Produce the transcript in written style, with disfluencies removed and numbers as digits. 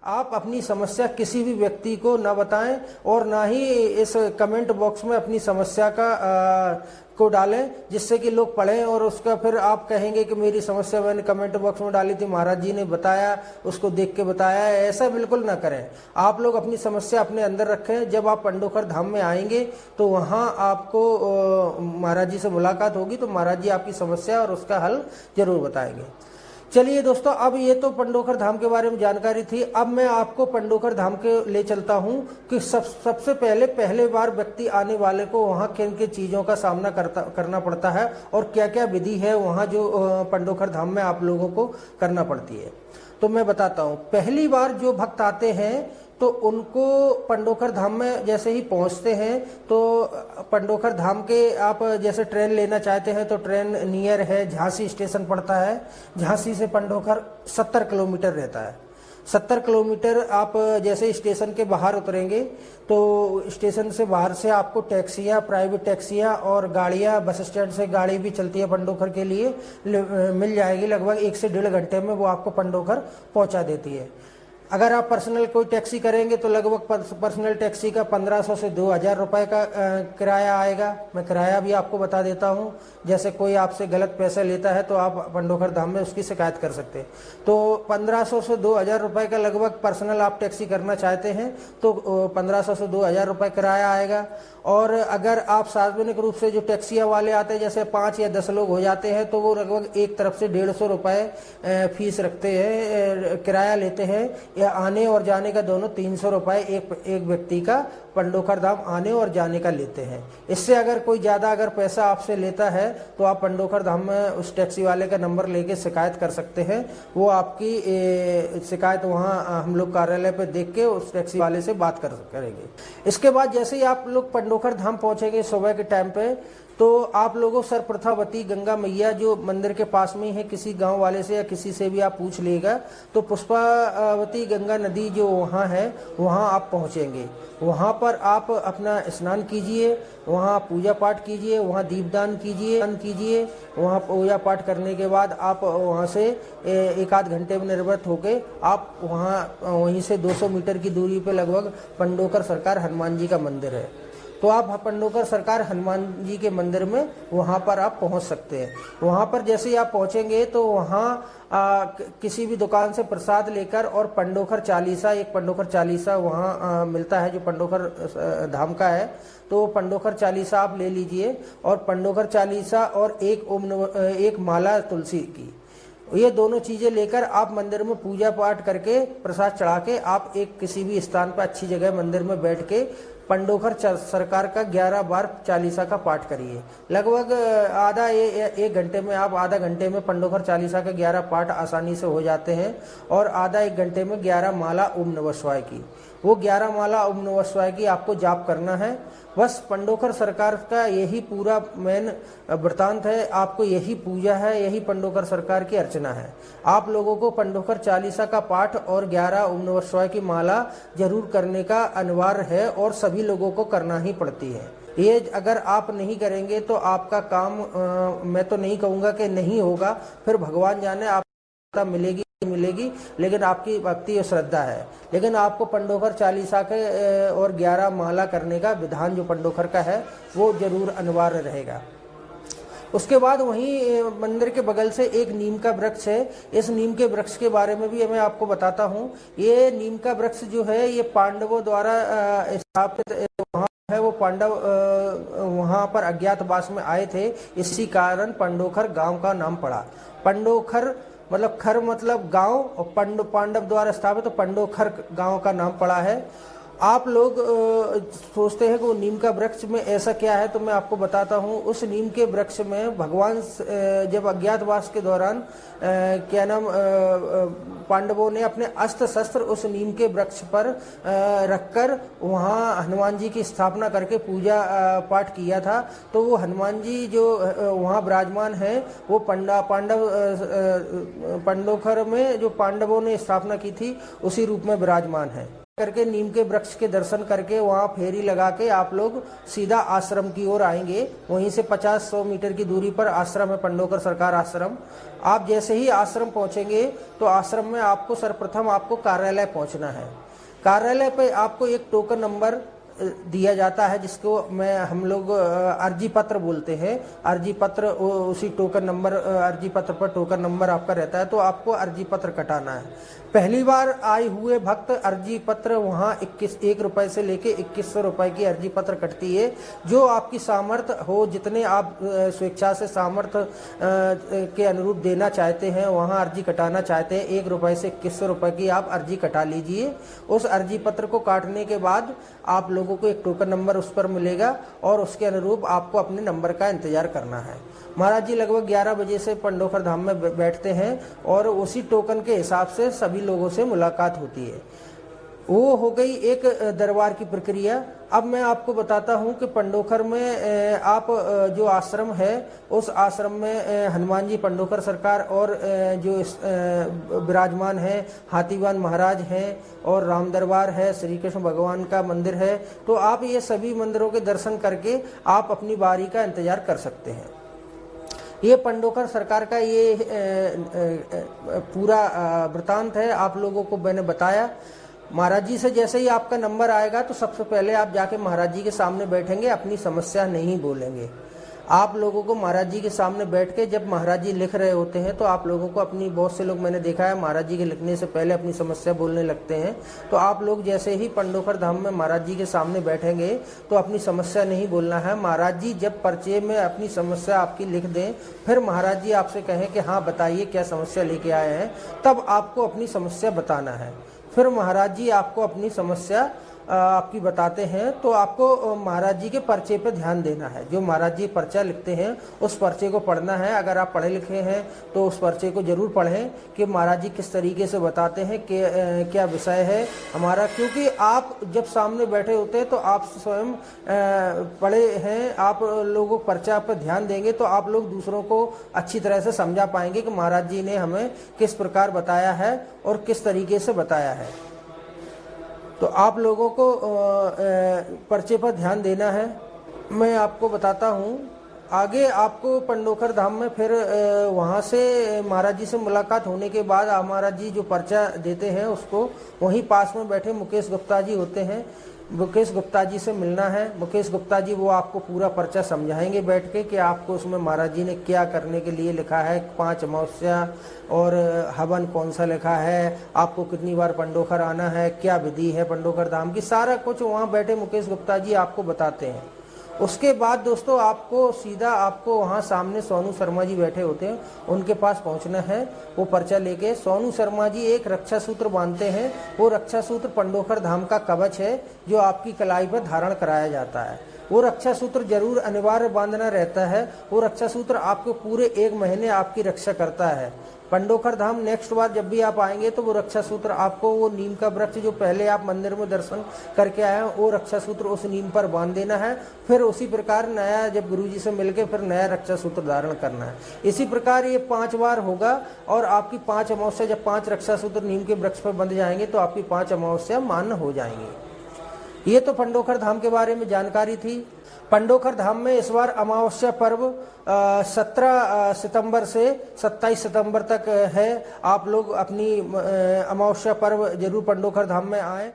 आप अपनी समस्या किसी भी व्यक्ति को न बताएं और ना ही इस कमेंट बॉक्स में अपनी समस्या को डालें, जिससे कि लोग पढ़ें और उसका फिर आप कहेंगे कि मेरी समस्या मैंने कमेंट बॉक्स में डाली थी, महाराज जी ने बताया, उसको देख के बताया। ऐसा बिल्कुल ना करें। आप लोग अपनी समस्या अपने अंदर रखें। जब आप पंडोखर धाम में आएंगे तो वहाँ आपको महाराज जी से मुलाकात होगी, तो महाराज जी आपकी समस्या और उसका हल जरूर बताएंगे। चलिए दोस्तों, अब ये तो पंडोखर धाम के बारे में जानकारी थी। अब मैं आपको पंडोखर धाम के ले चलता हूँ कि सबसे पहले बार व्यक्ति आने वाले को वहाँ किन किन चीज़ों का सामना करना पड़ता है और क्या क्या विधि है वहाँ जो पंडोखर धाम में आप लोगों को करना पड़ती है। तो मैं बताता हूँ। पहली बार जो भक्त आते हैं तो उनको पंडोखर धाम में जैसे ही पहुंचते हैं तो पंडोखर धाम के आप जैसे ट्रेन लेना चाहते हैं तो ट्रेन नियर है, झांसी स्टेशन पड़ता है। झांसी से पंडोखर 70 किलोमीटर रहता है। 70 किलोमीटर आप जैसे स्टेशन के बाहर उतरेंगे तो स्टेशन से बाहर से आपको टैक्सियाँ, प्राइवेट टैक्सियाँ और गाड़ियाँ, बस स्टैंड से गाड़ी भी चलती है पंडोखर के लिए, मिल जाएगी। लगभग 1 से 1.5 घंटे में वो आपको पंडोखर पहुँचा देती है। अगर आप पर्सनल कोई टैक्सी करेंगे तो लगभग पर्सनल टैक्सी का 1500 से 2000 रुपये का किराया आएगा। मैं किराया भी आपको बता देता हूँ। जैसे कोई आपसे गलत पैसा लेता है तो आप पंडोखर धाम में उसकी शिकायत कर सकते हैं। तो 1500 से 2000 रुपये का लगभग पर्सनल आप टैक्सी करना चाहते हैं तो 1500 से 2000 रुपये किराया आएगा। और अगर आप सार्वजनिक रूप से जो टैक्सियाँ वाले आते हैं, जैसे 5 या 10 लोग हो जाते हैं, तो वो लगभग एक तरफ से 150 रुपये फीस रखते हैं, किराया लेते हैं। या आने और जाने का दोनों 300 रुपये एक व्यक्ति का पंडोखर धाम आने और जाने का लेते हैं। इससे अगर कोई ज़्यादा अगर पैसा आपसे लेता है तो आप पंडोखर धाम में उस टैक्सी वाले का नंबर लेके शिकायत कर सकते हैं। वो आपकी शिकायत वहाँ हम लोग कार्यालय पे देख के उस टैक्सी वाले से बात करेंगे। इसके बाद जैसे ही आप लोग पंडोखर धाम पहुँचेंगे सुबह के टाइम पे, तो आप लोगों सर्वप्रथावती गंगा मैया जो मंदिर के पास में ही है, किसी गांव वाले से या किसी से भी आप पूछ लीजिएगा तो पुष्पावती गंगा नदी जो वहाँ है वहाँ आप पहुँचेंगे। वहाँ पर आप अपना स्नान कीजिए, वहाँ पूजा पाठ कीजिए, वहाँ दीपदान कीजिए। वहाँ पूजा पाठ करने के बाद आप वहाँ से 1 आध घंटे में निर्वृत्त होके आप वहीं से 200 मीटर की दूरी पे लगभग पंडोखर सरकार हनुमान जी का मंदिर है। तो आप पंडोखर सरकार हनुमान जी के मंदिर में वहाँ पर आप पहुँच सकते हैं। वहाँ पर जैसे ही आप पहुँचेंगे तो वहाँ किसी भी दुकान से प्रसाद लेकर और पंडोखर चालीसा, एक पंडोखर चालीसा वहाँ मिलता है जो पंडोखर धाम का है, तो पंडोखर चालीसा आप ले लीजिए। और पंडोखर चालीसा और एक माला तुलसी की, ये दोनों चीज़ें लेकर आप मंदिर में पूजा पाठ करके प्रसाद चढ़ा के आप एक किसी भी स्थान पर अच्छी जगह मंदिर में बैठ के पंडोखर सरकार का 11 बार चालीसा का पाठ करिए। लगभग एक घंटे में आप आधा घंटे में पंडोखर चालीसा के 11 पाठ आसानी से हो जाते हैं। और आधा 1 घंटे में 11 माला ओम नमः शिवाय की, वो 11 माला ओम नमः शिवाय की आपको जाप करना है। बस पंडोखर सरकार का यही पूरा मेन वृतांत है। आपको यही पूजा है, यही पंडोखर सरकार की अर्चना है। आप लोगों को पंडोखर चालीसा का पाठ और 11 ओम नमः शिवाय की माला जरूर करने का अनिवार्य है और सभी लोगों को करना ही पड़ती है। ये अगर आप नहीं करेंगे तो आपका काम मैं तो नहीं कहूँगा कि नहीं होगा, फिर भगवान जाने आप मिलेगी, लेकिन आपकी भक्ति और श्रद्धा है। लेकिन आपको पंडोखर चालीसा के और 11 माला करने का विधान जो पंडोखर का है वो जरूर अनिवार्य रहेगा। उसके बाद वहीं मंदिर के बगल से एक नीम का वृक्ष है। इस नीम के वृक्ष के बारे में भी मैं आपको बताता हूँ। ये नीम का वृक्ष जो है ये पांडवों द्वारा स्थापित वहाँ है। वो पांडव वहाँ पर अज्ञातवास में आए थे, इसी कारण पंडोखर गांव का नाम पड़ा। पंडोखर मतलब खर मतलब गांव, और पांडव द्वारा स्थापित तो पंडोखर गांव का नाम पड़ा है। आप लोग सोचते हैं कि वो नीम का वृक्ष में ऐसा क्या है, तो मैं आपको बताता हूँ। उस नीम के वृक्ष में भगवान जब अज्ञातवास के दौरान क्या नाम पांडवों ने अपने अस्त्र शस्त्र उस नीम के वृक्ष पर रखकर वहाँ हनुमान जी की स्थापना करके पूजा पाठ किया था। तो वो हनुमान जी जो वहाँ विराजमान है वो पंडोखर में जो पांडवों ने स्थापना की थी उसी रूप में विराजमान है। करके नीम के वृक्ष के दर्शन करके वहाँ फेरी लगा के आप लोग सीधा आश्रम की ओर आएंगे। वहीं से 50-100 मीटर की दूरी पर आश्रम है, पंडोकर सरकार आश्रम। आप जैसे ही आश्रम पहुंचेंगे तो आश्रम में आपको सर्वप्रथम आपको कार्यालय पहुंचना है। कार्यालय पे आपको एक टोकन नंबर दिया जाता है, जिसको हम लोग अर्जी पत्र बोलते हैं। अर्जी पत्र उसी टोकन नंबर, अर्जी पत्र पर टोकन नंबर आपका रहता है, तो आपको अर्जी पत्र कटाना है। पहली बार आए हुए भक्त अर्जी पत्र वहाँ 1 रुपए से लेके 2100 रुपए की अर्जी पत्र कटती है। जो आपकी सामर्थ्य हो, जितने आप स्वेच्छा से सामर्थ्य के अनुरूप देना चाहते हैं, वहाँ अर्जी कटाना चाहते हैं, 1 रुपए से 2100 रुपए की आप अर्जी कटा लीजिए। उस अर्जी पत्र को काटने के बाद आप लोगों को एक टोकन नंबर उस पर मिलेगा और उसके अनुरूप आपको अपने नंबर का इंतजार करना है। महाराज जी लगभग 11 बजे से पंडोखर धाम में बैठते हैं और उसी टोकन के हिसाब से सभी लोगों से मुलाकात होती है। वो हो गई एक दरबार की प्रक्रिया। अब मैं आपको बताता हूँ कि पंडोखर में आप जो आश्रम है, उस आश्रम में हनुमान जी पंडोखर सरकार और जो विराजमान है हाथीवान महाराज हैं और राम दरबार है, श्री कृष्ण भगवान का मंदिर है। तो आप ये सभी मंदिरों के दर्शन करके आप अपनी बारी का इंतजार कर सकते हैं। ये पंडोखर सरकार का ये पूरा वृतांत है, आप लोगों को मैंने बताया। महाराज जी से जैसे ही आपका नंबर आएगा तो सबसे पहले आप जाके महाराज जी के सामने बैठेंगे, अपनी समस्या नहीं बोलेंगे। आप लोगों को महाराज जी के सामने बैठ के, जब महाराज जी लिख रहे होते हैं तो आप लोगों को अपनी, बहुत से लोग मैंने देखा है महाराज जी के लिखने से पहले अपनी समस्या बोलने लगते हैं। तो आप लोग जैसे ही पंडोखर धाम में महाराज जी के सामने बैठेंगे तो अपनी समस्या नहीं बोलना है। महाराज जी जब पर्चे में अपनी समस्या आपकी लिख दें, फिर महाराज जी आपसे कहें कि हाँ बताइए क्या समस्या लेके आए हैं, तब आपको अपनी समस्या बताना है। फिर महाराज जी आपको अपनी समस्या आपकी बताते हैं, तो आपको महाराज जी के पर्चे पे ध्यान देना है। जो महाराज जी पर्चा लिखते हैं उस पर्चे को पढ़ना है। अगर आप पढ़े लिखे हैं तो उस पर्चे को जरूर पढ़ें कि महाराज जी किस तरीके से बताते हैं कि क्या विषय है हमारा। क्योंकि आप जब सामने बैठे होते हैं तो आप स्वयं पढ़े हैं, आप लोगों पर्चा पर ध्यान देंगे तो आप लोग दूसरों को अच्छी तरह से समझा पाएंगे कि महाराज जी ने हमें किस प्रकार बताया है और किस तरीके से बताया है। तो आप लोगों को पर्चे पर ध्यान देना है। मैं आपको बताता हूँ आगे। आपको पंडोखर धाम में फिर वहाँ से महाराज जी से मुलाकात होने के बाद महाराज जी जो पर्चा देते हैं उसको वहीं पास में बैठे मुकेश गुप्ता जी होते हैं, मुकेश गुप्ता जी से मिलना है। मुकेश गुप्ता जी वो आपको पूरा पर्चा समझाएंगे बैठ के कि आपको उसमें महाराज जी ने क्या करने के लिए लिखा है, 5 अमावस्या और हवन कौन सा लिखा है, आपको कितनी बार पंडोखर आना है, क्या विधि है पंडोखर धाम की, सारा कुछ वहाँ बैठे मुकेश गुप्ता जी आपको बताते हैं। उसके बाद दोस्तों आपको सीधा आपको वहाँ सामने सोनू शर्मा जी बैठे होते हैं, उनके पास पहुँचना है। वो पर्चा लेके सोनू शर्मा जी एक रक्षा सूत्र बांधते हैं। वो रक्षा सूत्र पंडोखर धाम का कवच है जो आपकी कलाई पर धारण कराया जाता है। वो रक्षा सूत्र जरूर अनिवार्य बांधना रहता है। वो रक्षा सूत्र आपको पूरे 1 महीने आपकी रक्षा करता है। पंडोखर धाम नेक्स्ट बार जब भी आप आएंगे तो वो रक्षा सूत्र आपको, वो नीम का वृक्ष जो पहले आप मंदिर में दर्शन करके आए हैं, वो रक्षा सूत्र उस नीम पर बांध देना है। फिर उसी प्रकार नया, जब गुरुजी से मिलके फिर नया रक्षा सूत्र धारण करना है। इसी प्रकार ये 5 बार होगा और आपकी 5 अमावस्या, जब 5 रक्षा सूत्र नीम के वृक्ष पर बंध जाएंगे तो आपकी 5 अमावस्या मान्य हो जाएंगी। ये तो पंडोखर धाम के बारे में जानकारी थी। पंडोखर धाम में इस बार अमावस्या पर्व 17 सितंबर से 27 सितंबर तक है। आप लोग अपनी अमावस्या पर्व जरूर पंडोखर धाम में आएँ।